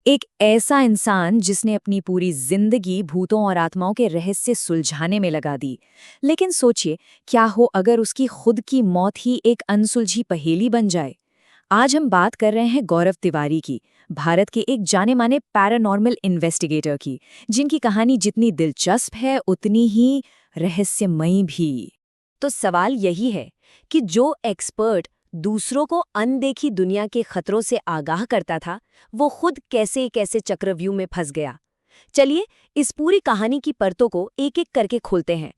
एक ऐसा इंसान जिसने अपनी पूरी जिंदगी भूतों और आत्माओं के रहस्य सुलझाने में लगा दी। लेकिन सोचिए, क्या हो अगर उसकी खुद की मौत ही एक अनसुलझी पहेली बन जाए। आज हम बात कर रहे हैं गौरव तिवारी की, भारत के एक जाने माने पैरानॉर्मल इन्वेस्टिगेटर की, जिनकी कहानी जितनी दिलचस्प है उतनी ही रहस्यमयी भी। तो सवाल यही है कि जो एक्सपर्ट दूसरों को अनदेखी दुनिया के खतरों से आगाह करता था, वो खुद कैसे कैसे चक्रव्यूह में फंस गया। चलिए इस पूरी कहानी की परतों को एक एक करके खोलते हैं।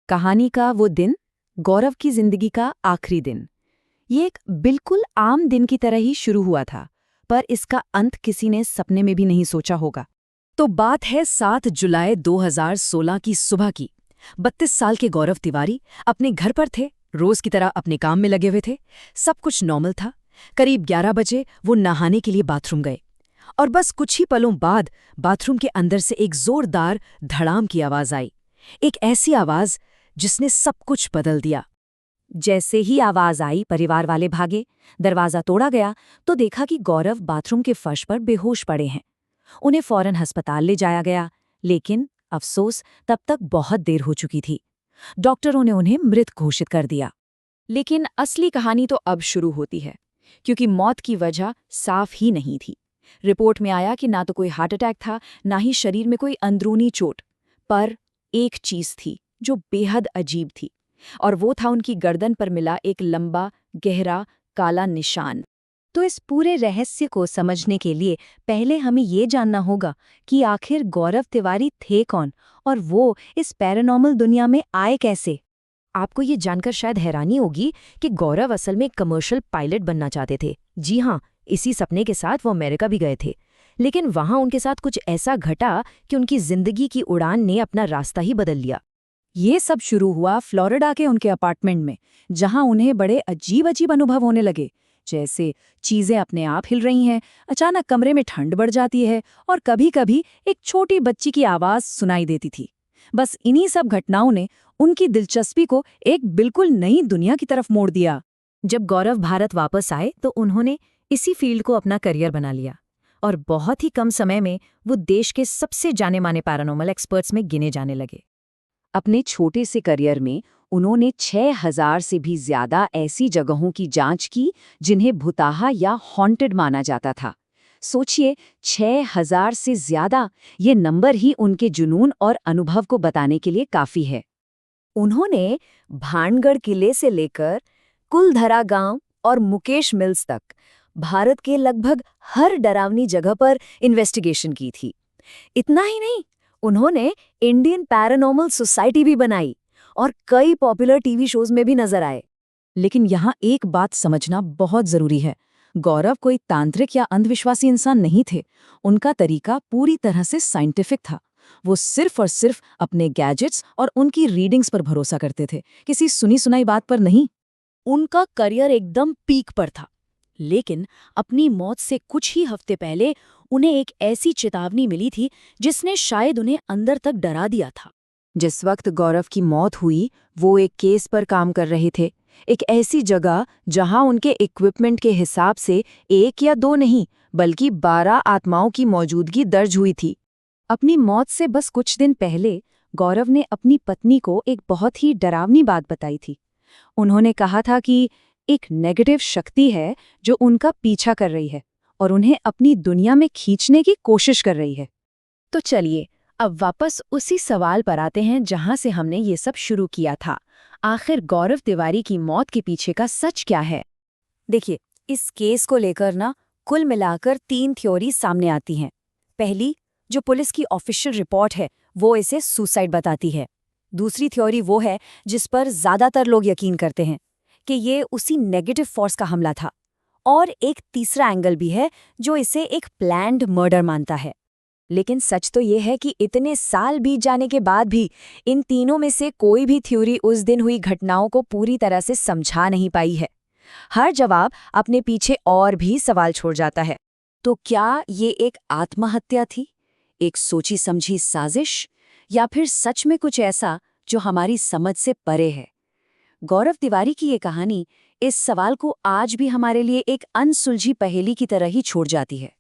कहानी का वो दिन, गौरव की जिंदगी का आखिरी दिन। ये एक बिल्कुल आम दिन की तरह ही शुरू हुआ था, पर इसका अंत किसी ने सपने में भी नहीं सोचा होगा। तो बात है 7 जुलाई 2016 की सुबह की। 32 साल के गौरव तिवारी अपने घर पर थे, रोज की तरह अपने काम में लगे हुए थे। सब कुछ नॉर्मल था। करीब 11 बजे वो नहाने के लिए बाथरूम गए और बस कुछ ही पलों बाद बाथरूम के अंदर से एक जोरदार धड़ाम की आवाज आई। एक ऐसी आवाज जिसने सब कुछ बदल दिया। जैसे ही आवाज आई, परिवार वाले भागे। दरवाजा तोड़ा गया तो देखा कि गौरव बाथरूम के फर्श पर बेहोश पड़े हैं। उन्हें फौरन अस्पताल ले जाया गया, लेकिन अफसोस तब तक बहुत देर हो चुकी थी। डॉक्टरों ने उन्हें मृत घोषित कर दिया। लेकिन असली कहानी तो अब शुरू होती है, क्योंकि मौत की वजह साफ ही नहीं थी। रिपोर्ट में आया कि ना तो कोई हार्ट अटैक था, ना ही शरीर में कोई अंदरूनी चोट, पर एक चीज थी जो बेहद अजीब थी, और वो था उनकी गर्दन पर मिला एक लंबा, गहरा, काला निशान। तो इस पूरे रहस्य को समझने के लिए पहले हमें ये जानना होगा कि आखिर गौरव तिवारी थे कौन, और वो इस पैरानॉर्मल दुनिया में आए कैसे। आपको ये जानकर शायद हैरानी होगी कि गौरव असल में कमर्शियल पायलट बनना चाहते थे। जी हाँ, इसी सपने के साथ वो अमेरिका भी गए थे। लेकिन वहाँ उनके साथ कुछ ऐसा घटा कि उनकी जिंदगी की उड़ान ने अपना रास्ता ही बदल लिया। ये सब शुरू हुआ फ्लोरिडा के उनके अपार्टमेंट में, जहाँ उन्हें बड़े अजीब अजीब अनुभव होने लगे। जैसे चीजें अपने आप हिल रही हैं, अचानक कमरे में ठंड बढ़ जाती है, और कभी-कभी एक छोटी बच्ची की आवाज सुनाई देती थी। बस इन्हीं सब घटनाओं ने उनकी दिलचस्पी को एक बिल्कुल नई दुनिया की तरफ मोड़ दिया। जब गौरव भारत वापस आए तो उन्होंने इसी फील्ड को अपना करियर बना लिया, और बहुत ही कम समय में वो देश के सबसे जाने माने पैरानॉर्मल एक्सपर्ट्स में गिने जाने लगे। अपने छोटे से करियर में उन्होंने 6000 से भी ज्यादा ऐसी जगहों की जांच की जिन्हें भुताहा या हॉन्टेड माना जाता था। सोचिए, 6000 से ज्यादा, ये नंबर ही उनके जुनून और अनुभव को बताने के लिए काफी है। उन्होंने भानगढ़ किले से लेकर कुलधरा गांव और मुकेश मिल्स तक भारत के लगभग हर डरावनी जगह पर इन्वेस्टिगेशन की थी। इतना ही नहीं, उन्होंने इंडियन पैरानॉर्मल सोसाइटी भी बनाई और कई पॉपुलर टीवी शोज में भी नजर आए। लेकिन यहाँ एक बात समझना बहुत जरूरी है। गौरव कोई तांत्रिक या अंधविश्वासी इंसान नहीं थे। उनका तरीका पूरी तरह से साइंटिफिक था। वो सिर्फ और सिर्फ अपने गैजेट्स और उनकी रीडिंग्स पर भरोसा करते थे, किसी सुनी सुनाई बात पर नहीं। उनका करियर एकदम पीक पर था, लेकिन अपनी मौत से कुछ ही हफ्ते पहले उन्हें एक ऐसी चेतावनी मिली थी जिसने शायद उन्हें अंदर तक डरा दिया था। जिस वक्त गौरव की मौत हुई, वो एक केस पर काम कर रहे थे, एक ऐसी जगह जहां उनके इक्विपमेंट के हिसाब से 1 या 2 नहीं, बल्कि 12 आत्माओं की मौजूदगी दर्ज हुई थी। अपनी मौत से बस कुछ दिन पहले गौरव ने अपनी पत्नी को एक बहुत ही डरावनी बात बताई थी। उन्होंने कहा था कि एक नेगेटिव शक्ति है जो उनका पीछा कर रही है और उन्हें अपनी दुनिया में खींचने की कोशिश कर रही है। तो चलिए अब वापस उसी सवाल पर आते हैं जहां से हमने ये सब शुरू किया था। आखिर गौरव तिवारी की मौत के पीछे का सच क्या है? देखिए, इस केस को लेकर ना कुल मिलाकर 3 थ्योरी सामने आती हैं। पहली, जो पुलिस की ऑफिशियल रिपोर्ट है, वो इसे सुसाइड बताती है। दूसरी थ्योरी वो है जिस पर ज्यादातर लोग यकीन करते हैं कि ये उसी नेगेटिव फोर्स का हमला था। और एक तीसरा एंगल भी है जो इसे एक प्लान्ड मर्डर मानता है। लेकिन सच तो ये है कि इतने साल बीत जाने के बाद भी इन तीनों में से कोई भी थ्योरी उस दिन हुई घटनाओं को पूरी तरह से समझा नहीं पाई है। हर जवाब अपने पीछे और भी सवाल छोड़ जाता है। तो क्या ये एक आत्महत्या थी, एक सोची समझी साजिश, या फिर सच में कुछ ऐसा जो हमारी समझ से परे है? गौरव तिवारी की ये कहानी इस सवाल को आज भी हमारे लिए एक अनसुलझी पहेली की तरह ही छोड़ जाती है।